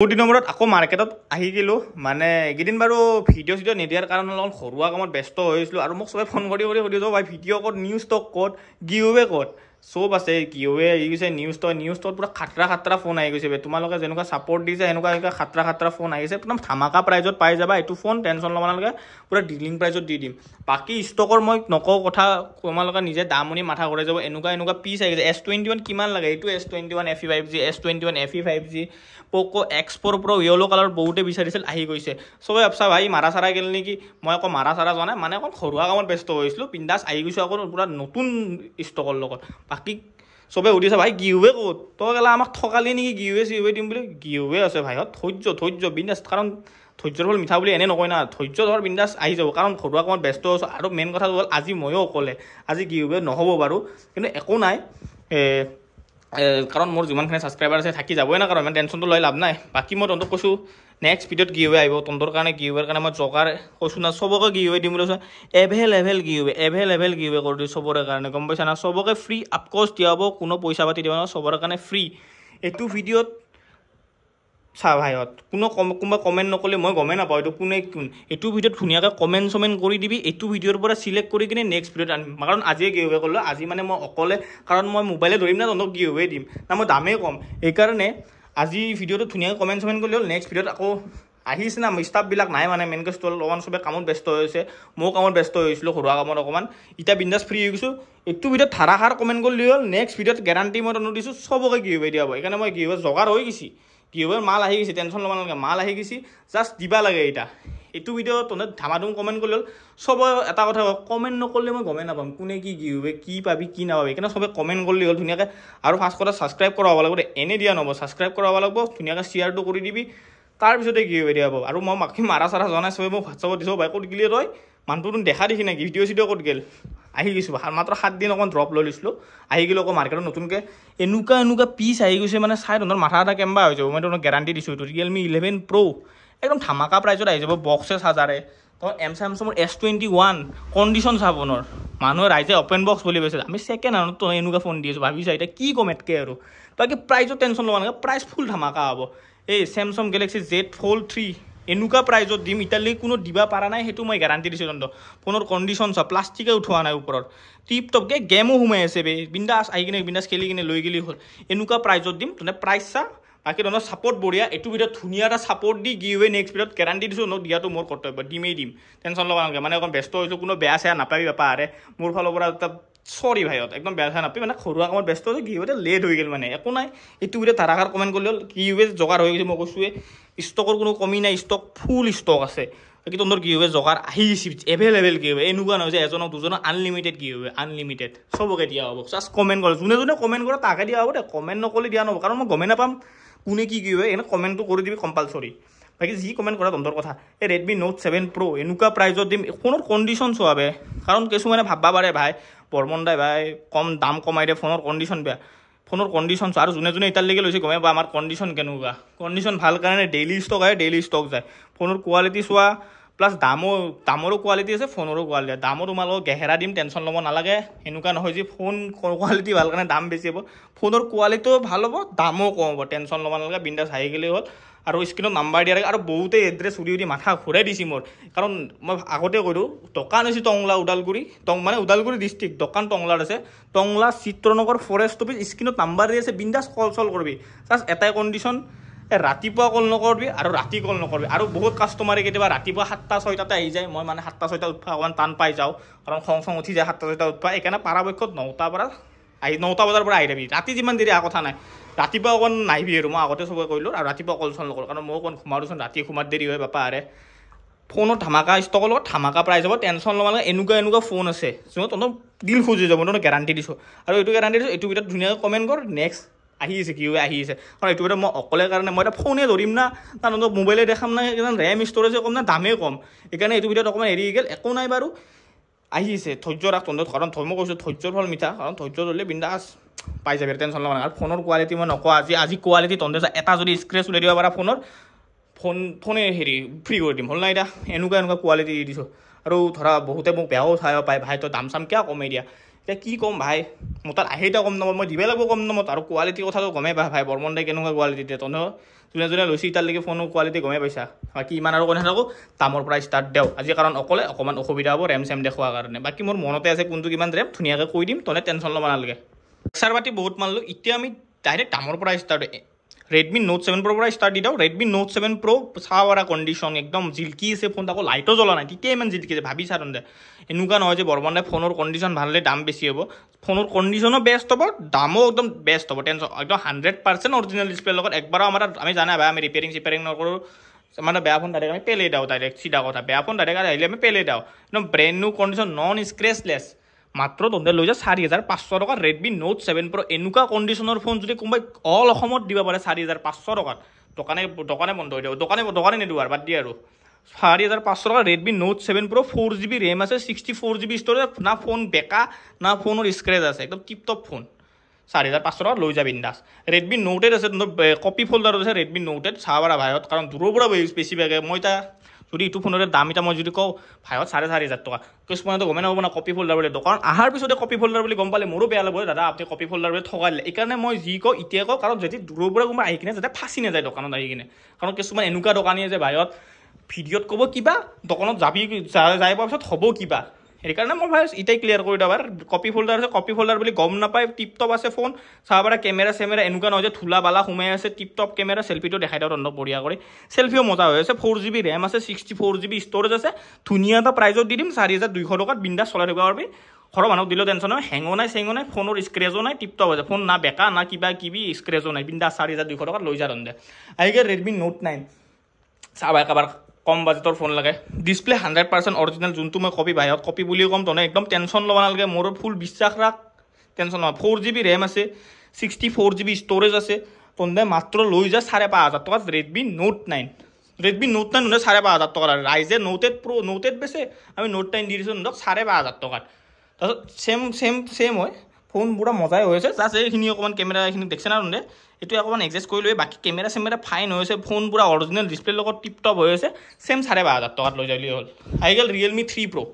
বহুত দিনৰ মূৰত আকৌ মাৰ্কেটত আহি গ'লোঁ মানে এইকেইদিন বাৰু ভিডিঅ' চিডিঅ' নিদিয়াৰ কাৰণে অলপ ঘৰুৱা কামত ব্যস্ত হৈছিলোঁ আৰু মোক চবে ফোন কৰি সুধিব ভাই ভিডিঅ' ক'ত নিউজ ষ্টক ক'ত গিভৱে ক'ত চব আছে গিভৱে আহি গৈছে নিউজ ষ্টক পুৰা খাতৰা ফোন আহি গৈছে তোমালোকে যেনেকুৱা ছাপৰ্ট দিছে এনেকুৱা খাতৰা ফোন আহিছে একদম ধামাকা প্ৰাইজত পাই যাবা এইটো ফোন টেনশ্যন ল'ব নালাগে পুৰা ডিলিং প্ৰাইজত দি দিম বাকী ষ্টকৰ মই নকওঁ কথা তোমালোকে নিজে দামনি মাথা ঘূৰাই যাব এনেকুৱা পিচ আহি গৈছে S21 কিমান লাগে এইটো S21 FE 5G S21 FE 5G পোকো X4 Pro য়েলো কালাৰ বহুতে বিচাৰিছিল আহি গৈছে চবে ভাবছা ভাই মাৰা চাৰা গেল নেকি মই আকৌ মাৰা চাৰা যোৱা নাই মানে অকণ ঘৰুৱা কামত ব্যস্ত হৈছিলোঁ বিন্দাছ আহি গৈছোঁ আকৌ পুৰা নতুন ষ্টকৰ লগত বাকী চবে সুধিছে ভাই গিভৱে ক'ত তই গেলা আমাক ঠকালি নেকি গিভৱে দিম বুলি গিভৱে আছে ভাইহঁত ধৈৰ্য বিন্দাছ কাৰণ ধৈৰ্যৰ ফল মিঠা বুলি এনে নকয় না ধৈৰ্য ধৰ বিন্দাছ আহি যাব কাৰণ ঘৰুৱা কামত ব্যস্ত হৈছোঁ আৰু মেইন কথা হ'ল আজি ময়ো অকলে আজি গিভৱে নহ'ব বাৰু কিন্তু একো নাই কাৰণ মোৰ যিমানখিনি ছাবস্ক্ৰাইবাৰ আছে থাকি যাবই না কাৰণ ইমান টেনশ্যনটো লৈ লাভ নাই বাকী মই তহঁতক কৈছোঁ নেক্সট ভিডিঅ'ত গিভৱে আহিব তহঁতৰ কাৰণে গিভৱেৰ কাৰণে মই জগাৰ কৈছোঁ না চবকে গিভৱে দিম বুলি কৈছোঁ এভেইলেবল গিভৱে কৰি দিওঁ চবৰে কাৰণে গম পাইছা না চবকে ফ্ৰী আপক'ৰ্চ দিয়া হ'ব কোনো পইচা পাতি দিব নহয় চবৰে কাৰণে ফ্ৰী এইটো ভিডিঅ'ত চা ভাইহঁত কোনোবা কমেণ্ট নকৰিলে মই গমেই নাপাওঁ এইটো কোন এইটো ভিডিঅ'ত ধুনীয়াকৈ কমেণ্ট কৰি দিবি এইটো ভিডিঅ'ৰ পৰা চিলেক্ট কৰি কিনে নেক্সট ভিডিঅ'ত আনিম কাৰণ আজিয়ে গিভৱে কৰিলোঁ আজি মানে মই অকলে কাৰণ মই মোবাইলে ধৰিম না তহঁতক গিভৱে দিম না মই দামেই কম এইকাৰণে আজি ভিডিঅ'টো ধুনীয়াকৈ কমেণ্ট কৰিলে হ'ল নেক্সট ভিডিঅ'ত আকৌ আহিছে না ষ্টাফবিলাক নাই মানে মেইনকৈ ষ্টল অকণমান চবে কামত ব্যস্ত হৈ আছে ময়ো কামত ব্যস্ত হৈছিলোঁ ঘৰুৱা কামত অকণমান এতিয়া বিন্দাছ ফ্ৰী হৈ গৈছোঁ এইটো ভিডিঅ'ত ধাৰাসাৰ কমেণ্ট কৰিলে হ'ল নেক্সট ভিডিঅ'ত গেৰাণ্টি মই তহঁতক দিছোঁ চবকে গিভৱে দিয়া হ'ব সেইকাৰণে মই গিভৱে জগাৰ হৈ গৈছে গিভৱেৰ মাল আহি গৈছে টেনশ্যন ল'ব নালাগে মাল আহি গৈছে জাষ্ট দিবা লাগে এতিয়া এইটো ভিডিঅ' তহঁতে ধামাধুম কমেণ্ট কৰিলে হ'ল চবে এটা কথা কমেণ্ট নকৰিলে মই গমেই নাপাম কোনে কি গিভৱে কি পাবি কি নাপাবি সেইকাৰণে চবে কমেণ্ট কৰিলে হ'ল ধুনীয়াকৈ আৰু ফাৰ্ষ্ট কথা ছাবস্ক্ৰাইব কৰা হ'ব লাগিব এনে দিয়া নহ'ব ছাবস্ক্ৰাইব কৰা হ'ব লাগিব ধুনীয়াকৈ শ্বেয়াৰটো কৰি দিবি তাৰপিছতে গিভৱে দিয়া হ'ব আৰু মই বাকী মাৰা চাৰা জনাই চবে মোক হোৱাটছআপত দিছোঁ ভাই ক'ত গেলি তই মানুহটো দেখা দেখি নাই ভিডিঅ' চিডিঅ' ক'ত গ'ল আহি গৈছোঁ মাত্ৰ 7 দিন অকণ ড্ৰপ লৈ লৈছিলোঁ আহি গ'লোঁ আকৌ মাৰ্কেটত নতুনকৈ এনেকুৱা পিচ আহি গৈছে মানে চাই তহঁতৰ মাথা এটা কেম্বা হৈ যাব মই তহঁতক গেৰাণ্টি দিছোঁ এইটো Realme 11 Pro একদম ধামাকা প্ৰাইজত আহি যাব বক্সেছ হাজাৰে তই Samsung S21 কণ্ডিশ্যন চাব ফোনৰ মানুহে ৰাইজে অপেন বক্স বুলি কৈছে আমি ছেকেণ্ড হেণ্ডত তই এনেকুৱা ফোন দি আছোঁ ভাবিছা এতিয়া কি ক'ম এতকৈ আৰু বাকী প্ৰাইজত টেনশ্যন ল'ব নালাগে প্ৰাইচ ফুল ধামাকা হ'ব এই Samsung Galaxy Z Fold 3 এনেকুৱা প্ৰাইজত দিম এতিয়ালৈকে কোনো দিবা পৰা নাই সেইটো মই গেৰাণ্টি দিছোঁ তহঁতক ফোনৰ কণ্ডিশ্যন চা প্লাষ্টিকে উঠোৱা নাই ওপৰত টিপ টপকৈ গেমো সোমাই আছে বিন্দাছ আহি কিনে বিন্দাছ খেলি কিনে লৈ গেলি হ'ল এনেকুৱা প্ৰাইজত দিম তহঁতে প্ৰাইচ চা বাকী তহঁতৰ ছাপৰ্ট বঢ়িয়া এইটো ভিডিঅ'ত ধুনীয়া এটা ছাপৰ্ট দি গিভৱে নেক্সট ভিডিঅ'ত গেৰাণ্টি দিছোঁ ন দিয়াটো মোৰ কৰ্তব্য দিমেই দিম টেনশ্যন ল'ব নালাগে মানে অকণ ব্যস্ত হৈছোঁ কোনো বেয়া চেয়া নাপাবি পাৰে মোৰ ফালৰ পৰা এটা চৰি ভাইহঁত একদম বেয়া চেয়া নাপাবি মানে ঘৰুৱা কামত ব্যস্ত হৈছে গিভৱে লেট হৈ গ'ল মানে একো নাই এইটো ভিডিঅ'ত ধাৰাসাৰ কমেণ্ট কৰিলে হ'ল গিভৱে জগাৰ হৈ গৈছে মই কৈছোঁৱে ষ্টকৰ কোনো কমি নাই ষ্টক ফুল ষ্টক আছে বাকী তহঁতৰ গিভৱে জগাৰ আহি গৈছে এভেইলেবল গিভৱে এনেকুৱা নহয় যে এজনক দুজনক আনলিমিটেড গিভৱে আনলিমিটেড চবকে দিয়া হ'ব জাষ্ট কমেণ্ট কৰে যোনে কমেণ্ট কৰে তাকে দিয়া হ'ব দে কমেণ্ট নকৰিলে দিয়া নহ'ব কাৰণ মই গমেই নাপাম কোনে কি গিভৱে এনে কমেণ্টটো কৰি দিবি কম্পালচৰি বাকী যি কমেণ্ট কৰা তহঁতৰ কথা এই Redmi Note 7 Pro এনেকুৱা প্ৰাইজত দিম ফোনৰ কণ্ডিশ্যন চোৱাবে কাৰণ কিছুমানে ভাববা পাৰে ভাই বৰ্মন দাই ভাই কম দাম কমাই দিয়ে ফোনৰ কণ্ডিশ্যন বেয়া ফোনৰ কণ্ডিশ্যন চোৱা আৰু যোনে এতিয়ালৈকে লৈছে গমে বা আমাৰ কণ্ডিশ্যন কেনেকুৱা কণ্ডিশ্যন ভাল কাৰণে ডেইলি ষ্টক যায় ফোনৰ কোৱালিটি চোৱা প্লাছ দামৰো কোৱালিটি আছে ফোনৰো কোৱালিটি দামো তোমালোকক গেহেৰা দিম টেনশ্যন ল'ব নালাগে এনেকুৱা নহয় যে ফোন কোৱালিটি ভাল কাৰণে দাম বেছি হ'ব ফোনৰ কোৱালিটিও ভাল হ'ব দামো কম হ'ব টেনশ্যন ল'ব নালাগে বিন্দাছ আহি গ'লেই হ'ল আৰু স্ক্ৰীণত নাম্বাৰ দিয়া আৰু বহুতে এড্ৰেছ সুধি মাথা ঘূৰাই দিছে মোৰ কাৰণ মই আগতে কৈছোঁ দোকান হৈছে টংলা ওদালগুৰি মানে ওদালগুৰি ডিষ্ট্ৰিক্ট দোকান টংলাত আছে টংলা চিত্ৰনগৰ ফৰেষ্ট অফিচ স্ক্ৰীণত নাম্বাৰ দি আছে বিন্দাছ কল কৰিবি জাষ্ট এটাই কণ্ডিশ্যন ৰাতিপুৱা কল নকৰিবি আৰু ৰাতি কল নকৰিবি আৰু বহুত কাষ্টমাৰে কেতিয়াবা ৰাতিপুৱা 7টা 6টাতে আহি যায় মই মানে 7টা 6টাত উঠা অকণমান টান পাই যাওঁ কাৰণ খং উঠি যায় 7টা 6টাত উঠা সেইকাৰণে পৰাপক্ষত 9টা বজাৰ পৰা আহি যাবি ৰাতি যিমান দেৰি কথা নাই ৰাতিপুৱা অকণ নাহিবি আৰু মই আগতে চবে কৰিলোঁ আৰু ৰাতিপুৱা কল চল নকৰোঁ কাৰণ মই অকণ ঘুমাৰোচোন ৰাতি ঘুমাত দেৰি হয় বাপা আৰে ফোনত ধামাকা ষ্টকৰ লগত ধামাকা প্ৰাইজ হ'ব টেনশ্যন ল'ব নালাগে এনেকুৱা ফোন আছে যোনত তহঁতক দিল খুজি যাব তহঁতক গেৰাণ্টি দিছোঁ আৰু এইটো গেৰাণ্টি দিছোঁ এইটো ভিতৰত ধুনীয়াকৈ কমেণ্ট কৰ নেক্সট আহি আছে গিভৱে আহি আছে কাৰণ এইটো ভিতৰত মই অকলে কাৰণে মই এটা ফোনে ধৰিম না তহঁতক মোবাইলে দেখাম না ৰেম ষ্ট'ৰেজে কম না দামেই কম সেইকাৰণে এইটো ভিতৰত অকণমান এৰি গ'ল একো নাই বাৰু আহি আছে ধৈৰ্য ৰাখ তহঁতৰ কাৰণ মই কৈছোঁ ধৈৰ্যৰ ফল মিঠা কাৰণ ধৈৰ্য ধৰিলে বিন্দাছ পাই যাবি টেনশ্যন ল'ব নালাগে আৰু ফোনৰ কোৱালিটি মই নকওঁ আজি কোৱালিটি তহঁতে এটা যদি স্ক্ৰেচ উলিয়াই দিব পাৰা ফোনে ফ্ৰী কৰি দিম হ'ল না এতিয়া এনেকুৱা কোৱালিটি দি দিছোঁ আৰু ধৰা বহুতে মোক বেয়াও চাই পায় ভাই তই দাম চাম কিয় কমাই দিয়া এতিয়া কি ক'ম ভাই মোৰ তাত আহিটা কম দামত মই দিবই লাগিব কম দামত আৰু কোৱালিটিৰ কথাটো গমেই পাই ভাই বৰ্মন দাই কেনেকুৱা কোৱালিটি দিয়ে তহঁতে যোনে যোনে লৈছে এতিয়ালৈকে ফোনৰ কোৱালিটি গমেই পাইছা বাকী ইমান আৰু কৈ নাথাকোঁ দামৰ পৰা ষ্টাৰ্ট দিওঁ আজি কাৰণ অকলে অকণমান অসুবিধা হ'ব ৰেম চেম দেখুৱাৰ কাৰণে বাকী মোৰ মনতে আছে কোনটো কিমান ৰেম ধুনীয়াকৈ কৈ দিম তনে টেনশ্যন ল'ব নালাগে চাৰ পাতি বহুত মানলোঁ এতিয়া আমি ডাইৰেক্ট দামৰ পৰা ষ্টাৰ্ট Redmi Note 7 Pro পৰা ষ্টাৰ্ট দি দিওঁ Redmi Note 7 Pro চাৱাৰা কণ্ডিশ্যন একদম জিলকি আছে ফোন আকৌ লাইটো জ্বলা নাই তেতিয়া ইমান জিলকি আছে ভাবি চাৰ এনেকুৱা নহয় যে বৰ্বনে ফোনৰ কণ্ডিশ্যন ভাল হ'লে দাম বেছি হ'ব ফোনৰ কণ্ডিশ্যনো বেষ্ট হ'ব দামো একদম বেষ্ট হ'ব টেনশ্যন একদম 100% অৰিজিনেল ডিছপ্লেৰ লগত একবাৰো আমাৰ আমি জানা ভাই আমি ৰিপেয়াৰিং নকৰোঁ মানে বেয়া ফোন ডাইৰেক্ট আমি পেলাই দিওঁ ডাইৰেক্ট চিধা কথা বেয়া ফোন ডাইৰেক্ট আহিলে আমি পেলাই দিওঁ একদম brand new condition non scratchless মাত্ৰ তহঁতে লৈ যা 4,500 টকা Redmi Note 7 Pro এনেকুৱা কণ্ডিশ্যনৰ ফোন যদি কোনোবাই অল অসমত দিব পাৰে 4,500 টকাত দোকানে বন্ধ হৈ দিব দোকানে নিদিওঁ আৰু বাদ দিয়ে আৰু 4,500 টকা Redmi Note 7 Pro 4GB RAM আছে 64GB ষ্ট'ৰেজ না ফোন বেকা না ফোনৰ স্ক্ৰেচ আছে একদম টিপ টপ ফোন 4,500 টকা লৈ যা বিন্দাছ Redmi Note 8 আছে কপি ফল্ডাৰ আছে Redmi Note 8 চাবাৰা ভাইত কাৰণ দূৰৰ পৰা বেছিভাগে মই এতিয়া যদি এইটো ফোনৰ দাম এটা মই যদি কওঁ ভাইত 4,500 টকা কিছুমানেতো গমেই নাপাব না কপি ফল্ডাৰ বুলি দোকান অহাৰ পিছতে কপি ফল্ডাৰ বুলি গম পালে মোৰো বেয়া লাগিব দাদা আপুনি কপি ফল্ডাৰ বুলি ঠগাই দিলে এইকাৰণে মই যি কওঁ এতিয়া কওঁ কাৰণ যদি দূৰৰ পৰা কোনোবা আহি কিনে যাতে ফাঁচি নাযায় দোকানত আহি কিনে কাৰণ কিছুমান এনেকুৱা দোকানীয়ে যে ভাইত ভিডিঅ'ত ক'ব কিবা দোকানত যাই পোৱাৰ পিছত হ'ব কিবা সেইকাৰণে মই ভাই এতিয়াই ক্লিয়াৰ কৰি দিওঁ কপি ফল্ডাৰ আছে কপি ফল্ডাৰ বুলি গম নাপায় টিপটপ আছে ফোন চাব পাৰে কেমেৰা এনেকুৱা নহয় যে ধূলা বালা সোমাই আছে টিপটপ কেমেৰা চেল্ফিটো দেখাই দিওঁ তহঁতক বঢ়িয়া কৰি চেল্ফিও মজা হৈ আছে 4GB ৰেম আছে 64GB ষ্ট'ৰেজ আছে ধুনীয়া এটা প্ৰাইজত দি দিম 4,200 টকাত বিন্দাছ চলাই থাকিব পাৰিবি ঘৰৰ মানুহক দিলেও টেনশ্যন নহয় হেঙো নাই চেঙো নাই ফোনৰ স্ক্ৰেচো নাই টিপটপ আছে ফোন না বেকা না কিবা কিবি স্ক্ৰেচো নাই বিন্দাছ 4,200 টকাত লৈ যা তহঁতে আহিকে Redmi Note 9 চাবা একেবাৰ কম বাজেটৰ ফোন লাগে ডিছপ্লে 100% অৰিজিনেল যোনটো মই কপি বাহিৰত কপি বুলিও ক'ম তনে একদম টেনশ্যন ল'ব নালাগে মোৰ ফুল বিশ্বাস ৰাখ টেনশ্যন নহয় 4GB ৰেম আছে 64GB ষ্ট'ৰেজ আছে তনে মাত্ৰ লৈ যা 5,500 টকাত Redmi Note 9 হ'লে 5,500 টকা ৰাইজে Note 8 Pro Note 8 বেছে আমি Note 9 দি দিছোঁ তহঁতক 5,500 টকাত তাৰপিছত চেম হয় ফোন পুৰা মজাই হৈ আছে জাষ্ট এইখিনি অকণমান কেমেৰা এইখিনি দেখছে না তহঁতে এইটো অকণমান এডজাষ্ট কৰি লৈ বাকী কেমেৰা ফাইন হৈ আছে ফোন পুৰা অৰিজিনেল ডিছপ্লেৰ লগত টিপটপ হৈ আছে চেম 5,500 টকাত লৈ যাবলৈ হ'ল আহি গ'ল Realme 3 Pro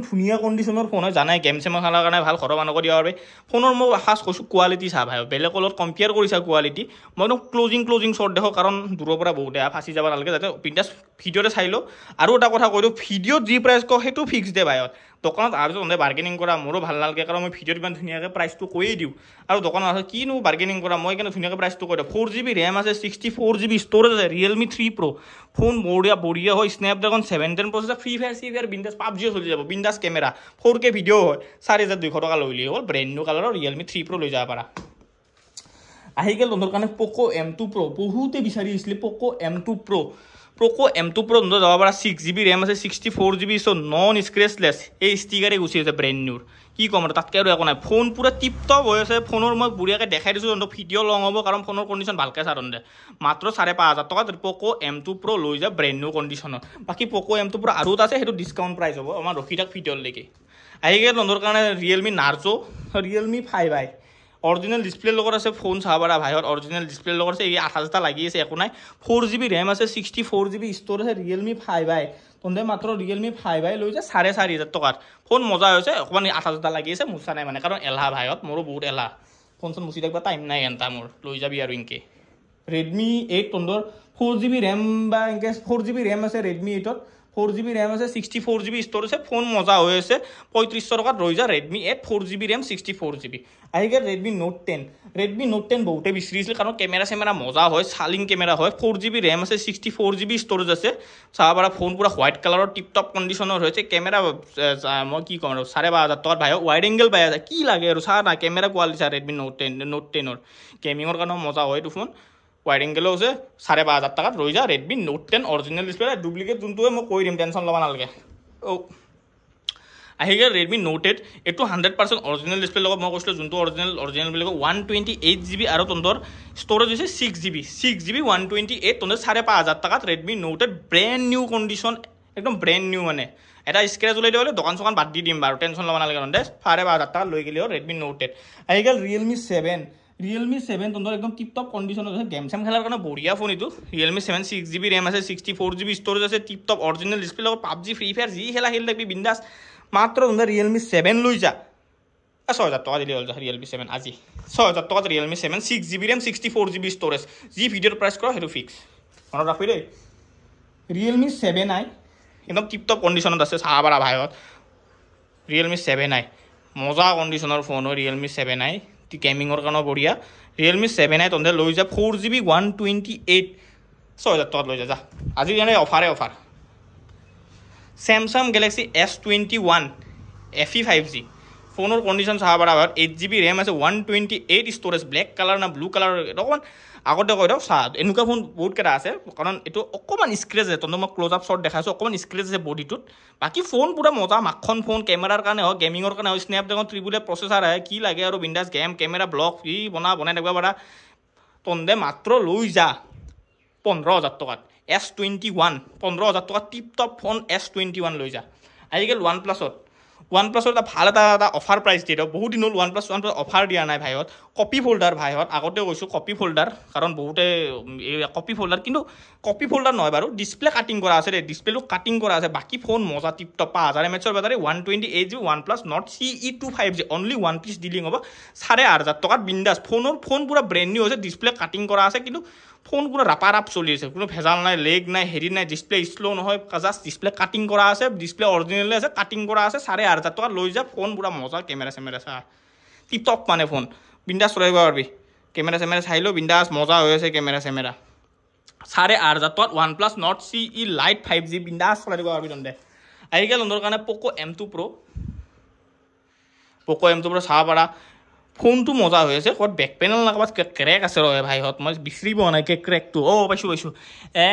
ধুনীয়া কণ্ডিশ্যনৰ ফোন হয় জানাই গেম চেম খেলাৰ কাৰণে ভাল ঘৰৰ মানুহক দিয়া পাৰিবি ফোনৰ মই খাছ কৈছোঁ কোৱালিটি চা ভাই বেলেগৰ লগত কম্পেয়াৰ কৰিছা কোৱালিটি মই একদম ক্লজিং শ্বট দেখোঁ কাৰণ দূৰৰ পৰা বহুত বেয়া ফাঁচি যাব নালাগে যাতে বিন্দাছ ভিডিঅ'তে চাই লওঁ আৰু এটা কথা কৈ দিওঁ ভিডিঅ'ত যি প্ৰাইচ কওঁ সেইটো ফিক্স দে ভাইত দোকানত আৰু তহঁতে বাৰ্গেনিং কৰা মোৰো ভাল নালাগে কাৰণ মই ভিডিঅ'ত ইমান ধুনীয়াকৈ প্ৰাইচটো কৈয়ে দিওঁ আৰু দোকানত আছে কিনো বাৰ্গেনিং কৰা মই কিন্তু ধুনীয়াকৈ প্ৰাইচটো কৈ দিওঁ 4GB ৰেম আছে 64GB ষ্ট'ৰেজ আছে Realme 3 Pro ফোন বঢ়িয়া হয় Snapdragon 710 প্ৰচেছৰ ফ্ৰী ফায়াৰ বিন্দাছ PUBGও চলি যাব বিন্দাছ কেমেৰা 4K ভিডিঅ' হয় 4,200 টকা লৈ হ'ল ব্ৰেণ্ড নিউ কালাৰৰ Realme 3 Pro লৈ যাব পাৰা আহি গ'ল তহঁতৰ কাৰণে Poco M2 Pro বহুতে বিচাৰি আহিছিলে Poco M2 Pro তহঁতৰ যাব পাৰা 6GB ৰেম আছে 64GB নন স্ক্ৰেচলেছ এই ষ্টিকাৰে গুচি আছে ব্ৰেণ্ড নিউৰ কি ক'ম আৰু তাতকৈ আৰু একো নাই ফোন পুৰা টিপটপ হৈ আছে ফোনৰ মই বঢ়িয়াকৈ দেখাই দিছোঁ তহঁতক ভিডিঅ' লং হ'ব কাৰণ ফোনৰ কণ্ডিশ্যন ভালকৈ চাই তহঁতে মাত্ৰ 5,500 টকাত Poco M2 Pro লৈ যা ব্ৰেণ্ড নিউ কণ্ডিশ্যনৰ বাকী Poco M2 Pro আৰু এটা আছে সেইটো ডিছকাউণ্ট প্ৰাইচ হ'ব আমাৰ ৰখি থাক ভিডিঅ'লৈকে আহি গ'ল তহঁতৰ কাৰণে Realme Narzo Realme 5i original ডিছপ্লেৰ লগত আছে ফোন চাব পাৰা ভাইত অৰিজিনেল ডিছপ্লেৰ লগত আছে এই 28টা লাগি আছে একো নাই 4GB ৰেম আছে 64GB ষ্ট'ৰেজ আছে Realme 5i তহঁতে মাত্ৰ Realme 5i লৈ যা 4,500 টকাত ফোন মজা হৈছে অকণমান 28টা লাগি আছে মুচা নাই মানে কাৰণ এলাহ ভাইত মোৰো বহুত এলাহ ফোন চোন মুচি থাকিব টাইম নাই এনটা মোৰ লৈ যাবি আৰু ইনকে Redmi 8 তহঁতৰ 4GB ৰেম বা ইনকে 4GB ৰেম আছে Redmi 8ত 4GB ৰেম আছে 64GB ষ্ট'ৰেজ আছে ফোন মজা হৈ আছে 3,500 টকাত ৰৈ যা Redmi 8 4GB ৰেম 64GB আহি গ'ল Redmi Note 10 বহুতে বিচাৰিছিল কাৰণ কেমেৰা মজা হয় চালিং কেমেৰা হয় 4GB ৰেম আছে 64GB ষ্ট'ৰেজ আছে চাব পাৰা ফোন পুৰা হোৱাইট কালাৰৰ টিপটপ কণ্ডিশ্যনৰ হৈছে কেমেৰা মই কি ক'ম আৰু 5,500 টকাত ভাই ৱাইড এংগেল পাই আছে কি লাগে আৰু চা না কেমেৰা কোৱালিটি চা Redmi Note 10ৰ গেমিঙৰ কাৰণেও মজা হয় এইটো ফোন ৱাইড এংগেলো আছে 5,500 টকাত ৰৈ যা Redmi Note 10 original display duplicate যোনটো মই কৈ দিম টেনশ্যন ল'ব নালাগে আহি গ'ল Redmi Note 8 এইটো 100% অৰিজিনেল ডিছপ্লে লগত মই কৈছিলোঁ যোনটো অৰিজিনেল বুলি কওঁ 128GB আৰু তহঁতৰ ষ্ট'ৰেজ হৈছে 6GB 128 তহঁতৰ 5,500 টকাত Redmi Note 8 brand new condition একদম ব্ৰেণ্ড নিউ মানে এটা স্ক্ৰেচ ওলাই দিলে দোকান চোকান বাদ দি দিম বাৰু টেনশ্যন ল'ব নালাগে তহঁতে 5,500 টকা লৈ গ'লে Redmi Note 8 আহি গ'ল Realme 7 তহঁতৰ একদম টিপটপ কণ্ডিশ্যনত আছে গেম চেম খেলাৰ কাৰণে বঢ়িয়া ফোন এইটো Realme 7 6GB ৰেম আছে 64GB ষ্ট'ৰেজ আছে টিপটপ অৰিজিনেল ডিছপ্লে লগত PUBG ফ্ৰী ফায়াৰ যি খেলি থাকিবি বিন্দাছ মাত্ৰ তহঁতে Realme 7 লৈ যা 6000 টকা দিলে হ'ল ৰিয়েলমি 7 আজি 6000 টকাত Realme 7 6GB RAM 64GB storage যি ভিডিঅ'ৰ প্ৰাইচ কৰা সেইটো ফিক্স মনত ৰাখবি দেই ৰিয়েলমি 7i একদম টিপটপ কণ্ডিশ্যনত আছে চাব পাৰা ভাইত ৰিয়েলমি 7i মজা কণ্ডিশ্যনৰ ফোন হয় ৰিয়েলমি 7i গেমিঙৰ কাৰণে বঢ়িয়া ৰিয়েলমি 7i তহঁতে লৈ যা 4GB 128 6000 টকাত লৈ যা আজি কাৰণে অফাৰে offer Samsung Galaxy S21 FE 5G ফোনৰ কণ্ডিশ্যন চাব পাৰা 8GB RAM আছে 128 ষ্ট'ৰেজ ব্লেক কালাৰ না ব্লু কালাৰ অকণমান আগতে কৈ দিয়ক চাহ এনেকুৱা ফোন বহুত কেইটা আছে কাৰণ এইটো অকণমান স্ক্ৰেচ আছে তহঁতক মই ক্ল'জ আপ শ্বট দেখাইছোঁ অকণমান স্ক্ৰেচ আছে বডিটোত বাকী ফোন পুৰা মজা মাখন ফোন কেমেৰাৰ কাৰণে হওক গেমিঙৰ কাৰণে হওক স্নেপড্ৰেগন 3 প্ৰচেছৰ আহে কি লাগে আৰু বিন্দাছ গেম কেমেৰা ব্লগ কি বনাই থাকিব পাৰা তহঁতে মাত্ৰ লৈ যা 15000 টকাত S21 15000 টকাত টিপটপ ফোন S21 লৈ যা আজিকালি OnePlus এটা ভাল এটা অফাৰ প্ৰাইচ দিয়ে বহুত দিন হ'ল OnePlus অফাৰ দিয়া নাই ভাইহঁত কপি ফোল্ডাৰ ভাইহঁত আগতে কৈছোঁ কপি ফোল্ডাৰ কাৰণ বহুতে কপি ফোল্ডাৰ কিন্তু কপি ফোল্ডাৰ নহয় বাৰু ডিছপ্লে কাটিং কৰা আছে দেই ডিছপ্লেটো কাটিং কৰা আছে বাকী ফোন মজা tiptop 5000 mAh battery 128GB OnePlus Nord CE2 5G only one piece dealing হ'ব 8500 টকাত বিন্দাছ ফোন পুৰা ব্ৰেণ্ড নিউ হৈছে ডিছপ্লে কাটিং কৰা আছে কিন্তু ফোন পুৰা ৰাপাৰাপ চলি আছে কোনো ভেজাল নাই লেগ নাই হেৰি নাই ডিছপ্লে শ্ল' নহয় জাষ্ট ডিছপ্লে কাটিং কৰা আছে ডিছপ্লে অৰিজিনেলে আছে কাটিং কৰা আছে 8500 টকাত লৈ যা ফোন পুৰা মজা কেমেৰা চেমেৰা চা টিপটপ মানে ফোন বিন্দাছ চলাব পাৰিবি কেমেৰা চেমেৰা চাই ল বিন্দাছ মজা হৈ আছে কেমেৰা চেমেৰা 8500 টকাত OnePlus Nord CE Lite 5G বিন্দাছ চলাই দিব পাৰিবি তহঁতে আজিকালি তহঁতৰ কাৰণে Poco M2 Pro চাব পাৰা ফোনটো মজা হৈ আছে ক'ত বেক পেনেল না ক'ৰবাত ক্ৰেক আছে ৰ ভাইহঁত মই বিচাৰি পোৱা নাই ক্ৰেকটো পাইছোঁ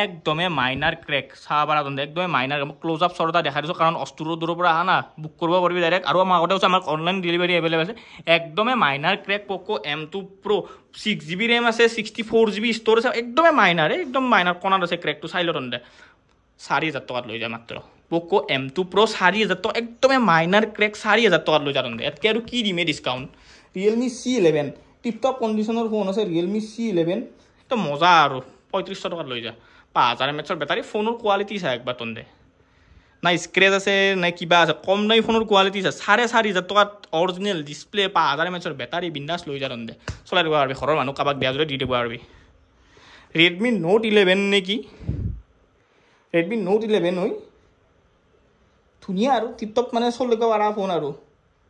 একদমে মাইনাৰ ক্ৰেক চাব পাৰা তহঁতে একদমে মাইনাৰ ক্ল'জ আপ শ্বট এটা দেখাই দিছোঁ কাৰণ অষ্টুৰৰ দূৰৰ পৰা আহা না বুক কৰিব পাৰিবি ডাইৰেক্ট আৰু আমাৰ আগতে কৈছোঁ আমাৰ অনলাইন ডেলিভাৰী এভেইলেবল আছে একদমে মাইনাৰ crack Poco M2 Pro 6GB RAM আছে 64GB ষ্ট'ৰেজ একদমে একদম মাইনাৰ কণাত আছে ক্ৰেকটো চাই ল তহঁতে 4000 টকাত লৈ যা মাত্ৰ Poco M2 Pro 4000 টকা একদমে মাইনাৰ ক্ৰেক 4000 টকাত লৈ যা তহঁতে ইয়াতকৈ আৰু কি দিমে ডিছকাউণ্ট Realme C11 টিপটপ কণ্ডিশ্যনৰ ফোন আছে Realme C11 একদম মজা আৰু 3500 টকাত লৈ যা 5000 mAh বেটাৰী ফোনৰ কোৱালিটি চাই একবাৰ তহঁতে নাই স্ক্ৰেচ আছে নাই কিবা আছে কম নাই ফোনৰ কোৱালিটি আছে 4500 টকাত অৰিজিনেল ডিছপ্লে 5000 mAh বেটাৰী বিন্দাছ লৈ যা তহঁতে চলাই দিব পাৰিবি ঘৰৰ মানুহ কাৰোবাক দিয়া যদি দি দিব পাৰিবি Redmi Note 11 নেকি Redmi Note 11 হয় ধুনীয়া আৰু টিপটপ মানে চলিব পৰা ফোন আৰু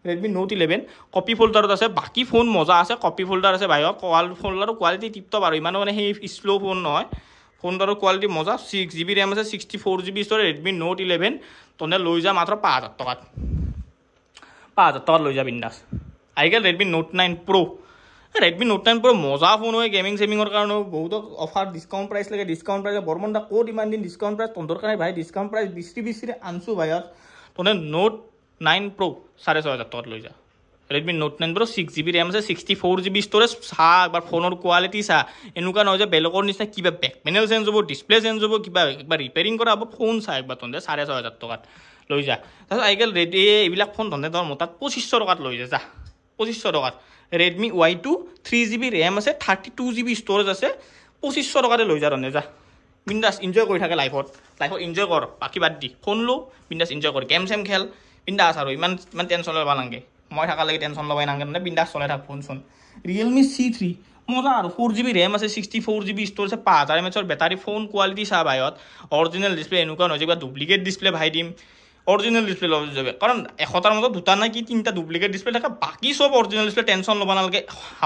Redmi Note 11 কপি ফোল্ডাৰত আছে বাকি ফোন মজা আছে কপি ফোল্ডাৰ আছে ভাইহঁত ফোল্ডাৰৰ কোৱালিটি টিপটপ আৰু ইমানো মানে সেই শ্ল' ফোন নহয় ফোনডাৰৰ কোৱালিটি মজা 6GB RAM আছে 64GB ষ্ট'ৰেজ Redmi Note 11 তহঁতে লৈ যা মাত্ৰ 5000 টকাত লৈ যা বিন্দাছ আজিকালি Redmi Note 9 Pro Redmi Note 9 Pro মজা ফোন হয় গেমিং চেমিঙৰ কাৰণে বহুত অফাৰ ডিছকাউণ্ট প্ৰাইচ লাগে ডিছকাউণ্ট প্ৰাইচ বৰ্তমান ক'ত ইমান দিন ডিছকাউণ্ট প্ৰাইচ তহঁতৰ কাৰণে ভাই ডিছকাউণ্ট প্ৰাইচ বিচৰি আনছোঁ ভাইহঁত তহঁতে Note 9 Pro 6500 টকাত লৈ যা Redmi Note 9 Pro 6GB RAM আছে 64GB ষ্ট'ৰেজ চা একবাৰ ফোনৰ কোৱালিটি চা এনেকুৱা নহয় যে বেলেগৰ নিচিনা কিবা বেক পেনেল চেঞ্জ হ'ব ডিছপ্লে চেঞ্জ হ'ব কিবা একবাৰ ৰিপেয়াৰিং কৰা হ'ব ফোন চা একবাৰ তহঁতে 6500 টকাত লৈ যা তাৰপিছত আজিকালি এইবিলাক ফোন তহঁতে তোৰ মোটাত 2500 টকাত লৈ যা 2500 টকাত Redmi Y2 3GB RAM আছে 32GB ষ্ট'ৰেজ আছে 2500 টকাতে লৈ যা তহঁতে যা বিন্দাছ এনজয় কৰি থাকে লাইফত এনজয় কৰ বাকী বাদ দি ফোন লো বিন্দাছ এনজয় কৰ গেম চেম খেল বিন্দাছ আৰু ইমান টেনশ্যন ল'ব নালাগে মই থাকালৈকে টেনশ্যন ল'বই নালাগে বিন্দাছ চলাই থাক ফোন Realme C3 মজা আৰু 4GB RAM আছে 64GB ষ্ট'ৰেজ আছে 5000 mAh বেটাৰী ফোন কোৱালিটি চা ভাইহঁত অৰিজিনেল ডিছপ্লে এনেকুৱা নহয় যে কিবা ডুপ্লিকেট ডিছপ্লে ভাই দিম অৰিজিনেল ডিছপ্লে ল'ব যাবে কাৰণ 100টাৰ মাজত 2টা নাই কি 3টা ডুপ্লিকেট ডিছপ্লে থাকে বাকী চব অৰিজিনেল ডিছপ্লে টেনশ্যন ল'ব নালাগে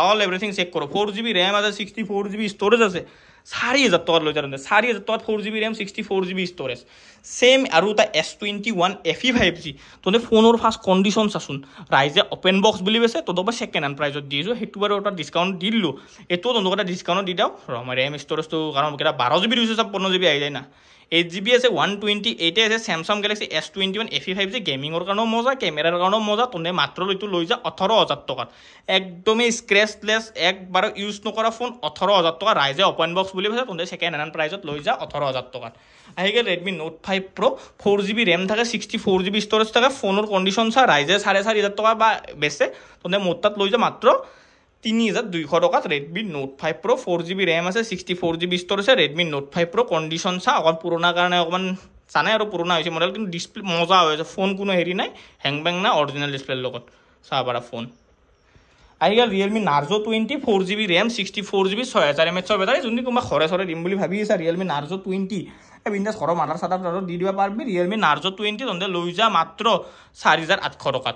অল এভৰিথিং চেক কৰোঁ 4GB RAM আছে 64GB ষ্ট'ৰেজ আছে 4000 টকাত লৈ যা তহঁতে 4000 টকাত 4GB RAM 64GB ষ্ট'ৰেজ চেম আৰু এটা S21 FE 5G তহঁতে ফোনৰ ফাৰ্ষ্ট কণ্ডিশ্যন চাচোন ৰাইজে অপেন বক্স বুলি কৈছে তহঁতক ছেকেণ্ড হেণ্ড প্ৰাইজত দিছোঁ সেইটো বাৰু এটা ডিছকাউণ্ট দি দিলোঁ এইটো তহঁতক এটা ডিছকাউণ্ট দি দিওঁ RAM ষ্ট'ৰেজটো কাৰণ কেইটা 12GB 256GB আহি যায় না 8GB আছে 128 আছে Samsung Galaxy S21 FE 5G গেমিঙৰ কাৰণেও মজা কেমেৰাৰ কাৰণেও মজা তহঁতে মাত্ৰ এইটো লৈ যা 18000 টকাত একদমেই স্ক্ৰেচলেছ একবাৰ ইউজ নকৰা ফোন 18000 টকা ৰাইজে অপেন বক্স বুলি কৈছে তহঁতে ছেকেণ্ড হেণ্ড প্ৰাইজত লৈ যা 18000 টকাত আহিগ'ল Redmi Note 5 Pro 4GB RAM থাকে 64GB ষ্ট'ৰেজ থাকে ফোনৰ কণ্ডিশ্যন চা ৰাইজে 4500 টকা বা বেচে তহঁতে মোৰ তাত লৈ যা মাত্ৰ 3200 টকাত Redmi Note 5 Pro 4GB RAM আছে 64GB ষ্ট'ৰেজ আছে Redmi Note 5 Pro কণ্ডিশ্যন চা অকণ পুৰণা কাৰণে অকণমান জানে আৰু পুৰণা হৈছে মডেল কিন্তু ডিছপ্লে মজা হৈ আছে ফোন কোনো হেৰি নাই হেং বেং নাই অৰিজিনেল ডিছপ্লেৰ লগত চাব পাৰা ফোন আহি গ'ল Realme Narzo 20 4GB RAM 64GB 6000 mAh battery যোনটো কোনোবা ঘৰে চৰে দিম বুলি ভাবি আছে ৰিয়েলমি নাৰ্জো 20 এই বিন্দাছ ঘৰৰ মাডাৰ চাডাৰ দি দিব পাৰিবি ৰিয়েলমি নাৰ্জো 20 তহঁতে লৈ যা মাত্ৰ 4800 টকাত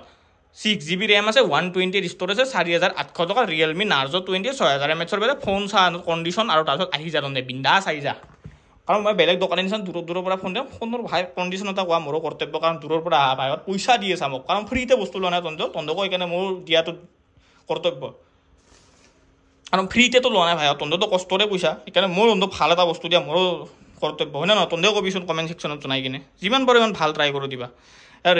6GB RAM আছে 128 ষ্ট'ৰেজ আছে 4800 টকা Realme Narzo 20 6000 mAh battery phone চা কণ্ডিশ্যন আৰু তাৰপিছত আহি যা তহঁতে বিন্দাছ আহি যা কাৰণ মই বেলেগ দোকানী নিচিনা দূৰৰ পৰা ফোন দিওঁ ফোনৰ ভাই কণ্ডিশ্যন এটা কোৱা মোৰো কৰ্তব্য কাৰণ দূৰৰ পৰা অহা ভাইত পইচা দি আছে মোক কাৰণ ফ্ৰীতে বস্তু লোৱা নাই তহঁতকো সেইকাৰণে মোৰ দিয়াটো কৰ্তব্য কাৰণ ফ্ৰীতেতো লোৱা নাই ভাই তহঁততো কষ্টৰে পইচা সেইকাৰণে মোৰ তহঁতক ভাল এটা বস্তু দিয়া মোৰো কৰ্তব্য হয় নহয় তহঁতেও কবিচোন কমেণ্ট ছেকশ্যনত জনাই কিনে যিমান পাৰোঁ ইমান ভাল ট্ৰাই কৰি দিবা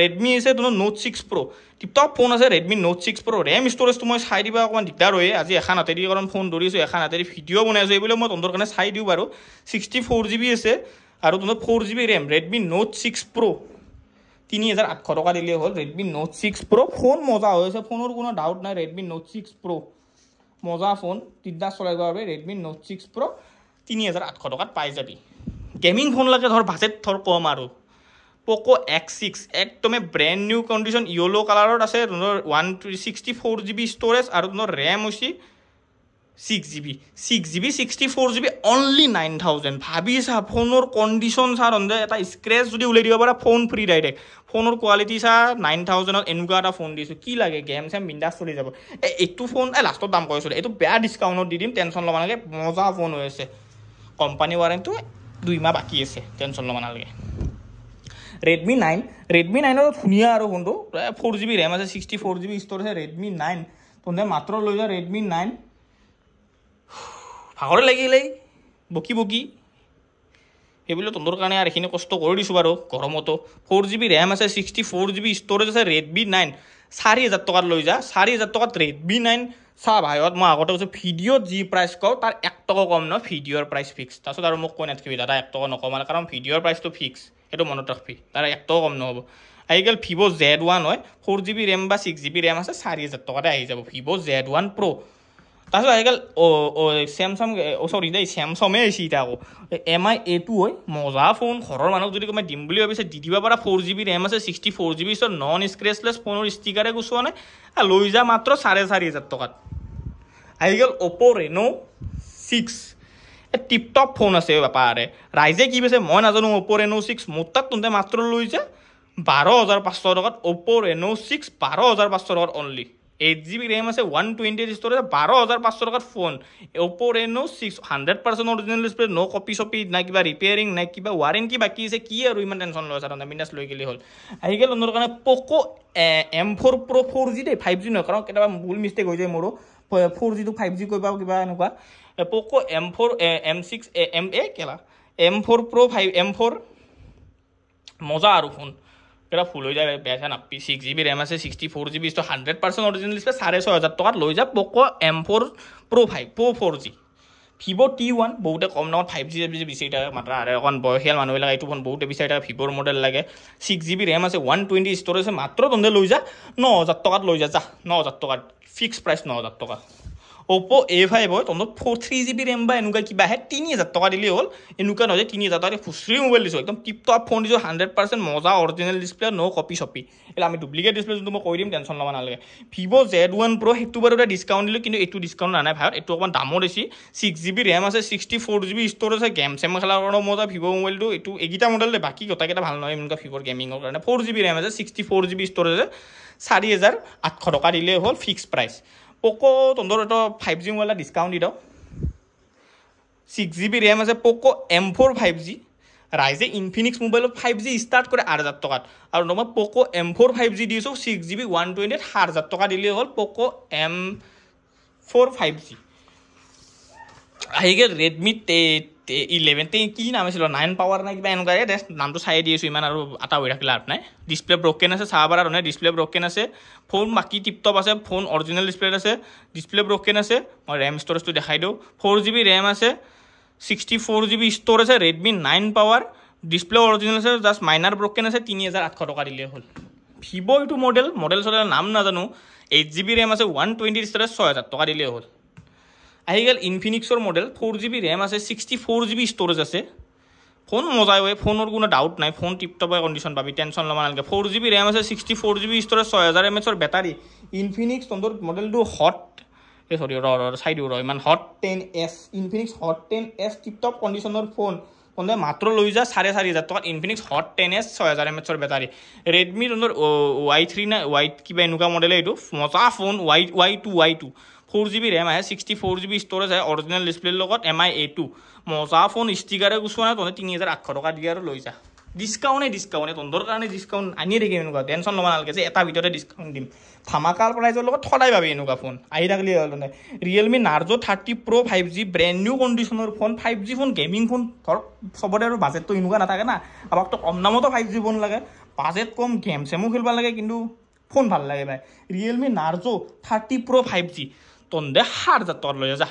ৰেডমি আছে তোমাৰ নোট 6 Pro টিপটপ ফোন আছে ৰেডমি নোট 6 Pro ৰেম ষ্ট'ৰেজটো মই চাই দিবা অকণমান দিগদাৰ হয় আজি এখন হাতেদি কাৰণ ফোন ধৰিছোঁ এখন হাতেদি ভিডিঅ' বনাইছোঁ এইবিলাক মই তহঁতৰ কাৰণে চাই দিওঁ বাৰু 64GB আছে আৰু তোমাৰ 4GB RAM Redmi note 6 Pro 3800 টকা দিলেই হ'ল ৰেডমি নোট 6 Pro ফোন মজা হৈ আছে ফোনৰ কোনো ডাউট নাই ৰেডমি নোট 6 Pro মজা ফোন তিনিটা চলাই যাব পাৰি ৰেডমি নোট 6 Pro 3800 টকাত পাই যাবি গেমিং ফোন লাগে ধৰ বাজেট ধৰ কম আৰু পোকো X6 একদমে ব্ৰেণ্ড নিউ কণ্ডিশ্যন য়েলো কালাৰত আছে তোমাৰ 164GB ষ্ট'ৰেজ আৰু তোমাৰ ৰেম হৈছে 6GB 64GB অনলি 9000 ভাবিছা ফোনৰ কণ্ডিশ্যন চা ৰন্ধে এটা স্ক্ৰেচ যদি উলিয়াই দিব পাৰা ফোন ফ্ৰী ডাইৰেক্ট ফোনৰ কোৱালিটি চা 9000ত এনেকুৱা এটা ফোন দিছোঁ কি লাগে গেম চেম বিন্দাছ চলি যাব এইটো ফোন লাষ্টত দাম কৈছিলোঁ এইটো বেয়া ডিছকাউণ্টত দি দিম টেনশ্যন ল'ব নালাগে মজা ফোন হৈ আছে কোম্পানী ৱাৰেণ্টিটো 2 মাহ বাকী আছে টেনশ্যন ল'ব নালাগে ৰেডমি 9ৰ ধুনীয়া আৰু ফোনটো 4GB ৰেম আছে 64GB ষ্ট'ৰেজ আছে ৰেডমি 9 তহঁতে মাত্ৰ লৈ যা ৰেডমি 9 ভাগৰে লাগিলেই বকি সেইবিলাক তহঁতৰ কাৰণে আৰু এইখিনি কষ্ট কৰি দিছোঁ বাৰু গৰমতো 4GB ৰেম আছে 64GB ষ্ট'ৰেজ আছে ৰেডমি 9 4000 টকাত লৈ যা 4000 টকাত ৰেডমি 9 চা ভাইত মই আগতে কৈছোঁ ভিডিঅ'ত যি প্ৰাইচ কওঁ তাৰ 1 টকা কম নহয় ভিডিঅ'ৰ প্ৰাইচ ফিক্স তাৰপিছত আৰু মোক কৈ নাথাকিবি দাদা 1 টকা নকমালে কাৰণ ভিডিঅ'ৰ প্ৰাইচটো ফিক্স সেইটো মনত ৰাখবি তাৰ 1 টকা কম নহ'ব আজিকালি ভিভ' Z1 হয় 4GB ৰেম বা 6GB ৰেম আছে 4000 টকাতে আহি যাব ভিভ' Z1 Pro তাৰপিছত আজিকালি চেমচাং চৰি দেই চেমচাঙে আহিছে এতিয়া আকৌ MI A2 হয় মজা ফোন ঘৰৰ মানুহক যদি কোনোবাই দিম বুলি ভাবিছে দি দিব পাৰা 4GB ৰেম আছে 64GB নন স্ক্ৰেচলেছ ফোনৰ ষ্টিকাৰে গুচোৱা নাই লৈ যা মাত্ৰ 4500 টকাত আহি গ'ল অ'প' ৰেন' 6 টিপটপ ফোন আছে বাপাৰে ৰাইজে কি পাইছে মই নাজানো অ'প' ৰেন' 6 মোৰ তাত তহঁতে মাত্ৰ লৈ যা 12500 টকাত অ'প' ৰেন' 6 12500 টকাত অনলি 8GB ৰেম আছে 128 ষ্ট'ৰেজ 12500 টকাত ফোন অ'প' ৰেন' 6 100% অৰিজিনেল ডিছপ্লে ন' কপি চপি নাই কিবা ৰিপেয়াৰিং নাই কিবা ৱাৰেণ্টি বাকী আছে কি আৰু ইমান টেনশ্যন লৈ আছে তহঁতে বিন্দাছ লৈ গ'লে হ'ল আহি গ'ল তহঁতৰ কাৰণে পোকো M4 Pro 4G দেই 5G নহয় কাৰণ কেতিয়াবা ভুল মিষ্টেক হৈ যায় মোৰো 4G টো 5G কৈ পাওঁ কিবা এনেকুৱা পোকো M4 M6 M4 Pro 5 M4 মজা আৰু ফোন এটা ফুল হৈ যায় বেয়া নাপি 6GB ৰেম আছে 64GB 100% অৰিজিনেল ডিছপ্লে 6500 টকাত লৈ যা পোকো M4 Pro 5 Pro 4G Vivo' T1 বহুতে কম দামত 5G বিচাৰি থাকে মাত্ৰ আৰু অকণ বয়সীয়াল মানুহবিলাক এইটো ফোন বহুতে বিচাৰি থাকে ভিভ'ৰ মডেল লাগে 6GB ৰেম আছে 120 ষ্ট'ৰেজ আছে মাত্ৰ তহঁতে লৈ যা 9000 টকাত লৈ যা 9000 টকাত ফিক্স প্ৰাইচ 9000 টকা অ'প' A5 হয় তহঁতক 3GB ৰেম বা এনেকুৱা কিবা আহে 3000 টকা দিলেই হ'ল এনেকুৱা নহয় যে 3000 টকা খুচৰি মোবাইল দিছোঁ একদম টিপটপ ফোন দিছোঁ 100% মজা অৰিজিনেল ডিছপ্লে ন' কপি চপি এইবিলাক আমি ডুপ্লিকেট ডিছপ্লে যোনটো মই কৈ দিম টেনশ্যন ল'ব নালাগে ভিভ' Z1 Pro সেইটো বাৰু এটা ডিছকাউণ্ট দিলোঁ কিন্তু এইটো ডিছকাউণ্ট নাই ভাইত এইটো অকণমান দামো বেছি 6GB ৰেম আছে 64GB ষ্ট'ৰেজ আছে গেম চেম খেলাৰ কাৰণে মজা ভিভ' মোবাইলটো এইটো এইকেইটা মডেল বাকী গোটেইকেইটা ভাল নহয় এনেকুৱা ভিভ'ৰ গেমিঙৰ কাৰণে 4GB ৰেম আছে 64GB ষ্ট'ৰেজ আছে 4800 টকা দিলেই হ'ল ফিক্স প্ৰাইচ পোকো তহঁতৰ এটা 5G মোবাইল ডিছকাউণ্ট দি দিওঁ 6GB ৰেম আছে পোকো M4 5G ৰাইজে ইনফিনিক্স মোবাইলত 5G ষ্টাৰ্ট কৰে 8000 টকাত আৰু মই পোকো M4 5G দিছোঁ 6GB 128 7000 টকা দিলেই হ'ল পোকো M4 5G আহি গ'ল ৰেডমি 11 কি নাম আছিল 9 পাৱাৰ নাই কিবা এনেকুৱা নামটো চাই দি আছোঁ ইমান আৰু আটা হৈ থাকিলে লাভ নাই ডিছপ্লে ব্ৰকেন আছে চাব পাৰা নহয় ডিছপ্লে ব্ৰকেন আছে ফোন বাকী টিপটপ আছে ফোন অৰিজিনেল ডিছপ্লে আছে ডিছপ্লে ব্ৰকেন আছে মই ৰেম ষ্ট'ৰেজটো দেখাই দিওঁ 4GB ৰেম আছে 64GB ষ্ট'ৰেজ আছে ৰেডমি 9 পাৱাৰ ডিছপ্লে অৰিজিনেল আছে জাষ্ট মাইনাৰ ব্ৰকেন আছে 3800 টকা দিলেই হ'ল ভিভ' এইটো মডেল চডেলৰ নাম নাজানো 8GB ৰেম আছে 120 ষ্ট'ৰেজ 6000 টকা দিলেই হ'ল আহি গ'ল ইনফিনিক্সৰ মডেল 4GB ৰেম আছে 64GB ষ্ট'ৰেজ আছে ফোন মজা হয়, ফোনৰ কোনো ডাউট নাই, ফোন টিপটপ কণ্ডিশ্যন পাবি, টেনশ্যন ল'ব নালাগে। 4GB ৰেম আছে, 64GB storage, 6000 mAh battery. Infinix তহঁতৰ মডেলটো হট সৰি চাইডিও ইমান hot 10S, Infinix hot 10S টিপটপ কণ্ডিশ্যনৰ ফোন তহঁতে মাত্ৰ লৈ যা 4500 টকাত। Infinix hot 10S 6000 mAh battery. Redmi তহঁতৰ Y3 না Y কিবা এনেকুৱা মডেলে এইটো মজা ফোন। Y2 4GB ৰেম আহে, 64GB ষ্ট'ৰেজ আহে, অৰিজিনেল ডিছপ্লেৰ লগত, MI A2 মজা ফোন। ষ্টিকাৰে গুচোৱা নাই, তহঁতে 3800 টকা দি আৰু লৈ যা। ডিছকাউণ্টে তহঁতৰ কাৰণে ডিছকাউণ্ট আনিয়ে থাকিম। এনেকুৱা টেনশ্যন ল'ব নালাগে যে এটা ভিতৰতে ডিছকাউণ্ট দিম। ধামাকাৰ প্ৰাইজৰ লগত সদায় পাবি এনেকুৱা ফোন, আহি থাকিলে হ'ল নাই। Realme Narzo 30 Pro 5G brand new কণ্ডিশ্যনৰ phone. 5G phone, gaming phone ধৰ চবৰে আৰু বাজেটটো এনেকুৱা নাথাকে না। আমাকতো কম দামতো 5G ফোন লাগে, বাজেট কম, গেম চেমো খেলিব লাগে, কিন্তু ফোন ভাল লাগে ভাই। ৰিয়েলমি নাৰ্জো 30 Pro 5G তহঁতে 7000 টকাত লৈ যা।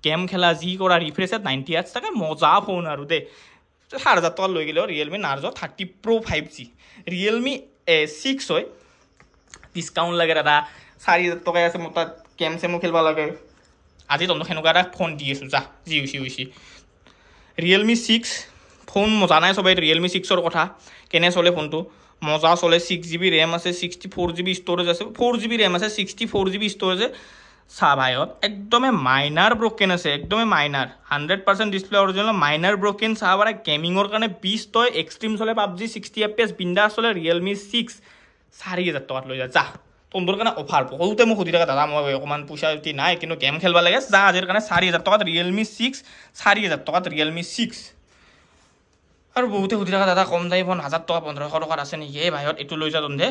গেম খেলা যি কৰা, ৰিফ্ৰেছত 90 Hz থাকে, মজা ফোন আৰু দেই। 7000 টকাত লৈ গ'লেও Realme Narzo 30 Pro 5G। Realme 6 হয়, ডিছকাউণ্ট লাগে দাদা, 4000 টকাই আছে মোৰ তাত, গেম চেমো খেলিব লাগে। আজি তহঁতক সেনেকুৱা এটা ফোন দি আছোঁ, যা যি হৈছে। ৰিয়েলমি 6 ফোন জানাই চবেই ৰিয়েলমি 6ৰ কথা, কেনে চলে ফোনটো, মজা চলে। 6GB ৰেম আছে, 64GB ষ্ট'ৰেজ আছে, 4GB ৰেম আছে, 64GB ষ্ট'ৰেজ আছে। চাহ ভাইহঁত একদমে মাইনাৰ ব্ৰকেন আছে, একদমে মাইনাৰ, 100% ডিছপ্লে অৰিজিনেল, মাইনাৰ ব্ৰকেন। চাহ পাৰে গেমিঙৰ কাৰণে 20 তই এক্সট্ৰিম চলে, PUBG 60 FPS বিন্দাছ চলে। ৰিয়েলমি 6 4000 টকাত লৈ যা। তহঁতৰ কাৰণে অফাৰ। বহুতে মোক সুধি থাকে দাদা মই অকণমান পইচা পাতি নাই কিন্তু গেম খেলিব লাগে, যা আজিৰ কাৰণে 4000 টকাত ৰিয়েলমি 6, 4000 টকাত ৰিয়েলমি 6। আৰু বহুতে সুধি থাকে দাদা কম দামী ফোন 1000 টকা 1500 টকাত আছে নেকি? এই ভাইহঁত এইটো লৈ যা, তহঁতে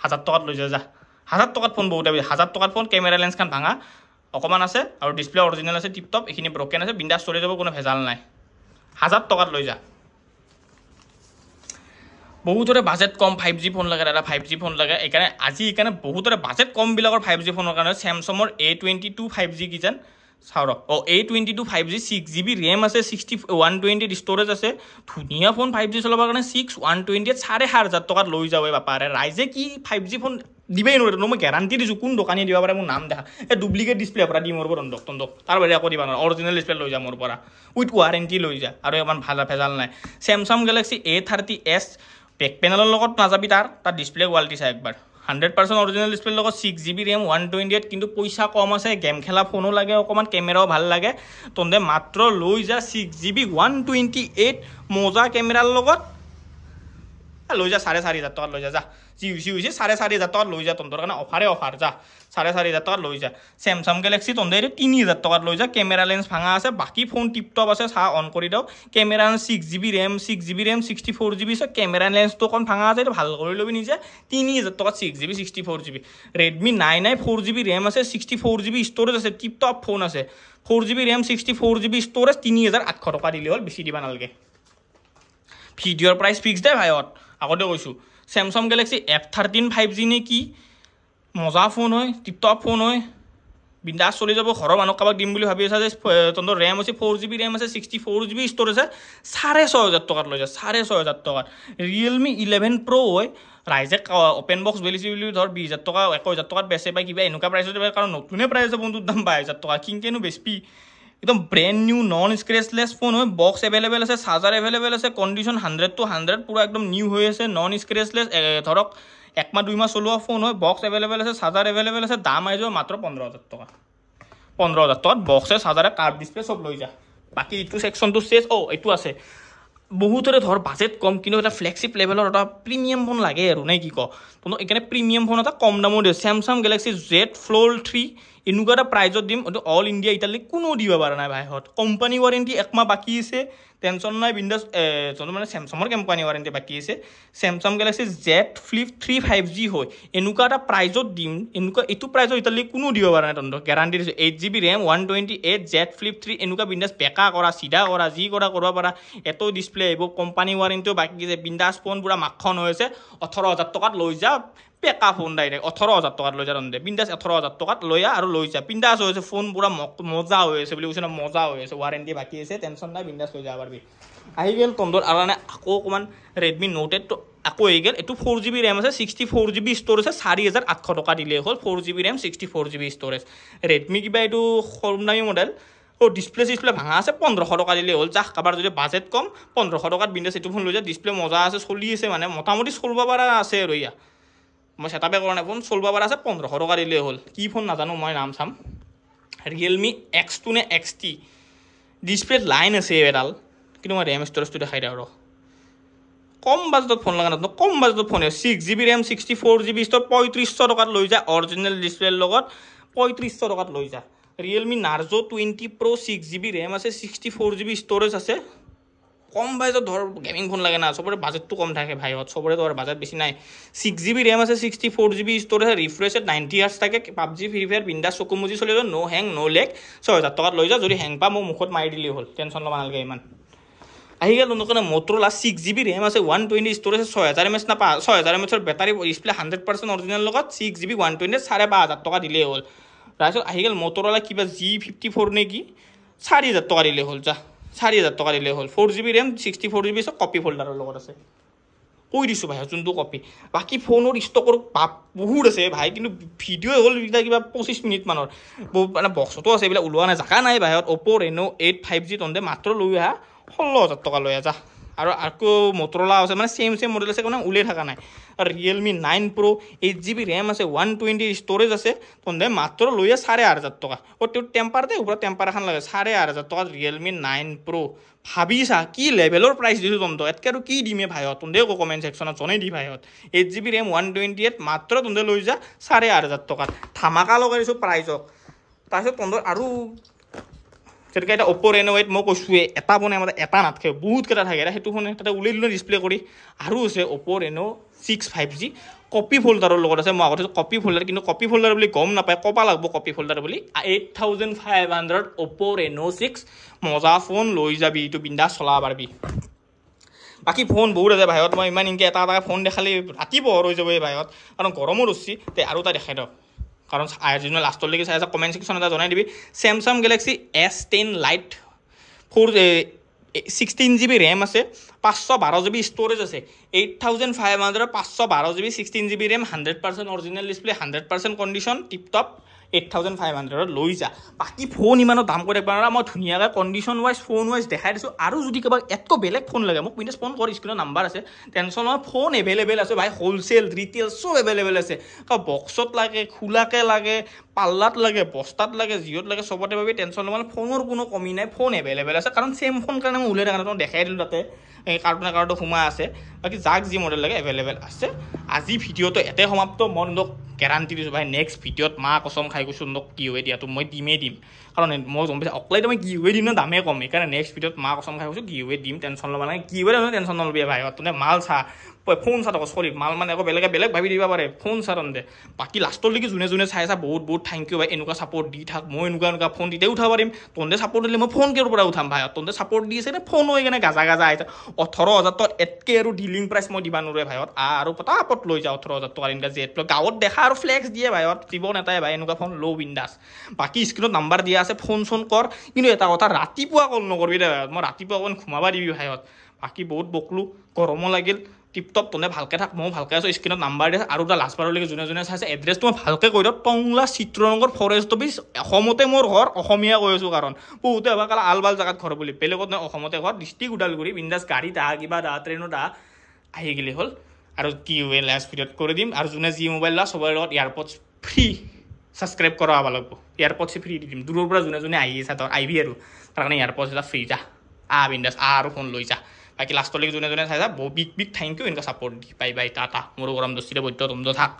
1000 টকাত লৈ যা। 1000 টকাত ফোন বহুতে 1000 টকাত ফোন, কেমেৰা লেন্সখন ভাঙা অকণমান আছে আৰু ডিছপ্লে অৰিজিনেল আছে, টিপটপ, এইখিনি ব্ৰকেন আছে, বিন্দাছ চলি যাব, কোনো ভেজাল নাই। 1000 টকাত লৈ যা। বহুতৰে বাজেট কম, 5G ফোন লাগে দাদা, 5G ফোন লাগে। এইকাৰণে বহুতৰে বাজেট কমবিলাকৰ 5G ফোনৰ কাৰণে চেমচাঙৰ A22 5G কিজান চাওঁ ৰ, A22 5G 6GB ৰেম আছে, 128 ষ্ট'ৰেজ আছে, ধুনীয়া ফোন। 5G চলাবৰ কাৰণে 6 128 4500 টকাত লৈ যাবই বাপাৰে। ৰাইজে কি 5G ফোন দিবই নোৱাৰে, মই গেৰাণ্টি দিছোঁ। কোন দোকানী দিব পাৰে মোৰ নাম দেখা, এই ডুপ্লিকেট ডিছপ্লে পৰা দি মোৰ পৰা তন্দক, তাৰ বাহিৰে একো দিব নোৱাৰে। অৰিজিনেল ডিছপ্লে লৈ যা মোৰ পৰা, উইথ ৱাৰেণ্টি লৈ যা, আৰু ইমান ভাল ভেজাল নাই। চেমচাং গেলেক্সি A30s বেক পেনেলৰ লগত নাযাবি, তাৰ ডিছপ্লে কোৱালিটি চাই একবাৰ, 100% অৰিজিনেল ডিছপ্লেৰ লগত, 6GB ৰেম, 128, কিন্তু পইচা কম আছে, গেম খেলা ফোনো লাগে অকণমান, কেমেৰাও ভাল লাগে। তহঁতে মাত্ৰ লৈ যা 6GB 128 মজা কেমেৰাৰ লগত লৈ যা। 4500 টকাত লৈ যা। যি হৈছে 4500 টকাত লৈ যা, তহঁতৰ কাৰণে অফাৰ যা। 4500 টকাত লৈ যা। চেমচাং গেলেক্সি তহঁতে 3000 টকাত লৈ যা। কেমেৰা লেন্স ভাঙা আছে, বাকী ফোন টিপটপ আছে, চাহ অন কৰি দিওঁ। Camera 6GB RAM 64GB, camera লেন্সটো অকণ ভাঙা আছে, এইটো ভাল কৰি ল'বি নিজে। 3000 টকাত 6GB 64GB। Redmi 9i 4GB RAM আছে, 64GB ষ্ট'ৰেজ আছে, টিপটপ ফোন আছে। 4GB ৰেম 64GB ষ্ট'ৰেজ, 3800 টকা দিলে হ'ল, বেছি দিব নালাগে। ভিডিঅ'ৰ প্ৰাইচ ফিক্স দে ভাইহঁত, আগতে কৈছোঁ। চেমচাং গেলেক্সি F13 5G নে কি, মজা ফোন হয়, টিপটপ ফোন হয়, বিন্দাছ চলি যাব। ঘৰৰ মানুহ কাৰোবাক দিম বুলি ভাবি আছা যে তহঁতৰ ৰেম আছে, 4GB ৰেম আছে, 64GB ষ্ট'ৰেজ আছে, 6500 টকাত লৈ যা। 6500 টকাত ৰিয়েলমি 11 Pro হয়। ৰাইজে অপেন বক্স বেলিছে বুলি ধৰ 20000 টকা 1000 টকাত বেচে পাই, কিবা এনেকুৱা প্ৰাইচত পায়, কাৰণ নতুনে প্ৰাইচ ফোনটোৰ দাম 22000 টকা, কিনকেনো বেচবি। একদম brand new non scratchless phone হয়, বক্স এভেইলেবল আছে, চাৰ্জাৰ এভেইলেবল আছে, কণ্ডিশ্যন 100 to 100 পুৰা একদম নিউ হৈ আছে, নন স্ক্ৰেচলেছ, ধৰক 1 মাহ 2 মাহ চলোৱা ফোন হয়, বক্স এভেইলেবল আছে, চাৰ্জাৰ এভেইলেবল আছে, দাম আহি যাব মাত্ৰ 15000 টকা। 15000 টকাত বক্সে, চাৰ্জাৰে, কাৰ্ভ ডিছপ্লে চব লৈ যা। বাকী এইটো ছেকশ্যনটো চেছ। এইটো আছে বহুতৰে ধৰ বাজেট কম, কিন্তু এটা ফ্লেগশ্বিপ লেভেলৰ এটা প্ৰিমিয়াম ফোন লাগে আৰু নে কি কওঁ, তহঁতক এইকাৰণে প্ৰিমিয়াম ফোন এটা কম দামো দিয়ে। চেমচাং গেলেক্সি Z Fold 3 এনেকুৱা এটা প্ৰাইজত দিম, এইটো অল ইণ্ডিয়া এতিয়ালৈকে কোনো দিব পৰা নাই ভাইহঁত। কোম্পানী ৱাৰেণ্টি 1 মাহ বাকী আছে, টেনশ্যন নাই, বিন্দাছ। মানে চেমচাঙৰ কোম্পানী ৱাৰেণ্টি বাকী আছে। Samsung Galaxy Z Flip 3 5G হয়, এনেকুৱা এটা প্ৰাইজত দিম, এইটো প্ৰাইজত এতিয়ালৈকে কোনো দিব পৰা নাই তহঁতক, গেৰাণ্টি দিছোঁ। 8GB ৰেম 128 Z Flip 3 এনেকুৱা বিন্দাছ বেকা কৰা, চিধা কৰা, যি কৰা কৰিব পাৰা। এটো ডিছপ্লে এইবোৰ কোম্পানী ৱাৰেণ্টিও বাকী আছে, বিন্দাছ ফোন পুৰা মাখন হৈ আছে। 18000 টকাত লৈ যা, পেকা ফোন ডাইৰেক্ট 18000 টকাত লৈ যা তহঁতে, বিন্দাছ 18000 টকাত লৈ আৰু লৈ যা। বিন্দাছ হৈ আছে ফোন, পুৰা মজা হৈ আছে বুলি কৈছে ন, মজা হৈ আছে, ৱাৰেণ্টি বাকী আছে, টেনশ্যন নাই, বিন্দাছ লৈ যাব পাৰিবি। আহি গ'ল তহঁতৰ কাৰণে আকৌ অকণমান ৰেডমি নোট 8 আকৌ আহি গ'ল। এইটো 4GB ৰেম আছে, 64GB ষ্ট'ৰেজ আছে, 4800 টকা দিলেই হ'ল। 4GB RAM 64GB storage. Redmi কিবা এইটো কম দামী মডেল, ডিছপ্লে চিছপ্লে ভাঙা আছে 1500 টকা দিলে হ'ল যাক কাৰোবাৰ যদি বাজেট কম 1500 টকাত বিন্দাছ এইটো ফোন লৈ যা ডিছপ্লে মজা আছে চলি আছে মানে মোটামুটি চলিব পৰা আছে আৰু ইয়া মই ছেটাপে কৰা নাই ফোন চলিব পৰা আছে 1500 টকা দিলে হ'ল কি ফোন নাজানো মই নাম চাম Realme X2 নে XT ডিছপ্লেত লাইন আছে এডাল কিন্তু মই ৰেম ষ্টৰেজটো দেখাই দিওঁ আৰু কম বাজেটত ফোন লগা নাজানো কম বাজেটত phone 6GB RAM 64GB store 3500 টকাত লৈ যা অৰিজিনেল ডিছপ্লেৰ লগত 3500 টকাত লৈ যা Realme Narzo 20 Pro 6GB RAM আছে 64GB ষ্টৰেজ আছে কম বাজেটত ধৰ গেমিং ফোন লাগে না সবৰে বাজেটটো কম থাকে ভাইহত সবৰে ধৰ বাজেট বেছি নাই 6GB ৰেম আছে 64GB ষ্টৰেজ ৰিফ্ৰেশ 90 Hz থাকে PUBG Free Fire বিন্দাছ চকুমুজি চলি যাব নো হেং নো লেগ 6000 টকাত লৈ যা যদি হেং পা মই মুখত মাৰি দিলি হ'ল টেনচন ল'ব নালাগে ইমান আহি গেল নকনে Motorola 6GB ৰেম আছে 120 ষ্টৰেজ 6000 mAh না 6000 mAh বেটাৰী ডিসপ্লে 100% অৰিজিনেল লগত 6GB 120 5500 টকা দিলে হ'ল তাৰপিছত আহি গেল Motorola কিবা G54 নেকি 4000 টকা দিলে হ'ল যা 4000 টকা দিলে হ'ল 4GB ৰেম 64GB কপি ফোল্ডাৰৰ লগত আছে কৈ দিছো ভাই যোনটো কপি বাকি ফোনৰ ষ্টকৰ বহুত আছে ভাই কিন্তু ভিডিও হ'ল কিবা 25 মিনিট মানৰ মানে বক্সটো আছে এইবিলাক ওলোৱা নাই জাকা নাই ভাইত Oppo Reno 8 5G তন্দে মাত্ৰ লৈ আহা 16000 টকা লৈ যা আৰু আকৌ Motorola আছে মানে সেম মডেল আছে কোনো উলে থাকা নাই আৰু Realme 9 Pro 8GB ৰেম আছে 120 ষ্টৰেজ আছে তন্দে মাত্ৰ লৈ 8500 টকা ও টো টেম্পাৰ দে ওপৰত টেম্পাৰ এখন লাগে 8500 টকা Realme 9 Pro ভাবিছা কি লেভেলৰ প্ৰাইস দিছো তন্দ এতকে আৰু কি দিমে ভাইহত তন্দে কমেন্ট সেকশনত জনাই দি ভাইহত 8GB ৰেম 128 মাত্ৰ তন্দে লৈ যা 8500 টকা ধামাকা লগাইছো প্ৰাইসক তাৰপিছত তন্দৰ আৰু যেনেকৈ এটা Oppo Reno 8 মই কৈছোৱে এটা ফোন আমাৰ এটা নাথাকে বহুত কেইটা থাকে সেইটো ফোন তাতে উলাই দিলে ডিসপ্লে কৰি আৰু আছে Oppo Reno 6 5G কপি ফোল্ডাৰৰ লগত আছে মই আগতে কপি ফোল্ডাৰ কিন্তু কপি ফোল্ডাৰ বুলি গম নাপায় কপা লাগব কপি ফোল্ডাৰ বুলি 8500 Oppo Reno 6 মজা ফোন লৈ যাবি ইটো বিন্দাছ চলা পারবি বাকি ফোন বহুত আছে ভাইত মই ইমান ইনকে এটা ফোন দেখালি ৰাতি পহৰ হৈ যাব এই ভাইত কাৰণ গৰমৰ উঠছি তে আৰু এটা দেখাই দাও কাৰণ আয়োজনৰ লাষ্টৰ লৈকে চাই কমেন্ট সেকশনত জনাই দিবি Samsung Galaxy S10 Lite 16GB RAM আছে 512GB ষ্টৰেজ আছে 8500 512GB 16GB RAM 100% original display 100% condition tip top 8500 লৈ যা বাকি ফোন ইমানো দাম কৰি একবাৰ মই ধুনিয়াকৈ কন্ডিশন ওয়াইজ ফোন ওয়াইজ দেখাই দিছো আৰু যদি কিবা এতকো বেলেগ ফোন লাগে মোক বিন্দাছ ফোন কৰি স্ক্ৰিনৰ নাম্বাৰ আছে টেনচন নহয় ফোন এভেইলেবল আছে ভাই হোলসেল ৰিটেল সব এভেইলেবল আছে কা বক্সত লাগে খুলাকে লাগে পাল্লাত লাগে বস্তাত লাগে জিঅত লাগে সবতে ভাবি টেনচন লব ফোনৰ কোনো কমি নাই ফোন এভেইলেবল আছে কাৰণ সেম ফোন কাৰণে মই উলাই ৰাখা দেখাই দিলো তাতে এই কাৰ্টুন সোমা আছে বাকি যাক যি মডেল লাগে এভেইলেবল আছে আজি ভিডিওটো এতে সমাপ্ত মই গ্যাৰান্টি দিছো ভাই নেক্সট ভিডিওত মা কসম খাই কৈছো নক কি হৈ দিয়াটো মই দিমেই দিম কাৰণ মই গম পাইছো অকলাইটো মই কি হৈ দিম না দামে কম সেইকাৰণে নেক্সট ভিডিওত মা কসম খাই কৈছো কি হৈ দিম টেনচন ল'ব নালাগে কি হৈ টেনচন নলবি ভাই তনে মাল চা ফোন চা তক সৰি মাল মানে আকৌ বেলেগ ভাবি দিবা পাৰে ফোন চা তন্দে বাকি লাষ্টৰ লৈকে যোনে চাইছা বহুত থ্যাংক ইউ ভাই এনেকুৱা সাপোৰ্ট দি থাক মই এনেকুৱা ফোন দিতে উঠাব পাৰিম তন্দে সাপোৰ্ট দিলে মই ফোন কেৰ পৰা উঠাম ভাই তন্দে সাপোৰ্ট দি আছে ফোন হৈ কেনে গাজা আইছা 18000 টকা এতকে আৰু ডিলিং প্ৰাইস মই দিবা নৰে ভাইত আৰু পটাপট লৈ যা 18000 টকা ইনকা জেট গাঁৱত দেখা আৰু ফ্লেক্স দিয়ে ভাইত জীবন এটাই ভাই এনেকুৱা ফোন লো বিন্দাস বাকি স্ক্ৰিনত নাম্বাৰ দিয়া আছে ফোন কৰ কিন্তু এটা কথা ৰাতিপুৱা কল নকৰবি দে মই ৰাতিপুৱা অকন ঘুমাবা দিবি ভাইত বাকি বহুত বকলু গৰমো লাগিল টিপটপ তনে ভালকে থাক মই ভালকে আছো স্ক্ৰিনত নাম্বাৰ দিয়ে আৰু এটা লাষ্ট বাৰলৈকে যোনে চাইছে এড্ৰেছটো মই ভালকে কৈ দিওঁ টংলা চিত্ৰনগৰ ফৰেষ্ট অফিচ অসমতে মোৰ ঘৰ অসমীয়া কৈ আছো কাৰণ বহুতে ভাবা কালা আলবাল জাগাত ঘৰ বুলি বেলেগত নহয় অসমতে ঘৰ ডিস্ট্ৰিক্ট উদালগুৰি বিন্দাছ গাড়ীত আহা কিবা ট্ৰেইনত আহি গেলি হ'ল আৰু কি হৈ লাষ্ট ভিডিঅ'ত কৰি দিম আৰু যোনে যি মোবাইল লা সবৰ লগত এয়াৰপডছ ফ্ৰী সাবস্ক্ৰাইব কৰা আবা লাগবো এয়াৰপডস ফ্ৰি দি দিম দূৰৰ পৰা যোনে আহি আছে তোৰ আইবি আৰু তাৰ কাৰণে এয়াৰপডস এটা ফ্ৰি যা বিন্দাস আৰু ফোন লৈ যা বাকি লাষ্টলৈকে যোনে চাইছা বিগ থ্যাংক ইউ এনেকুৱা সাপোৰ্ট দি বাই টাটা মোৰ গৰম দস্তিৰে বৈদ্য তন্দ থাক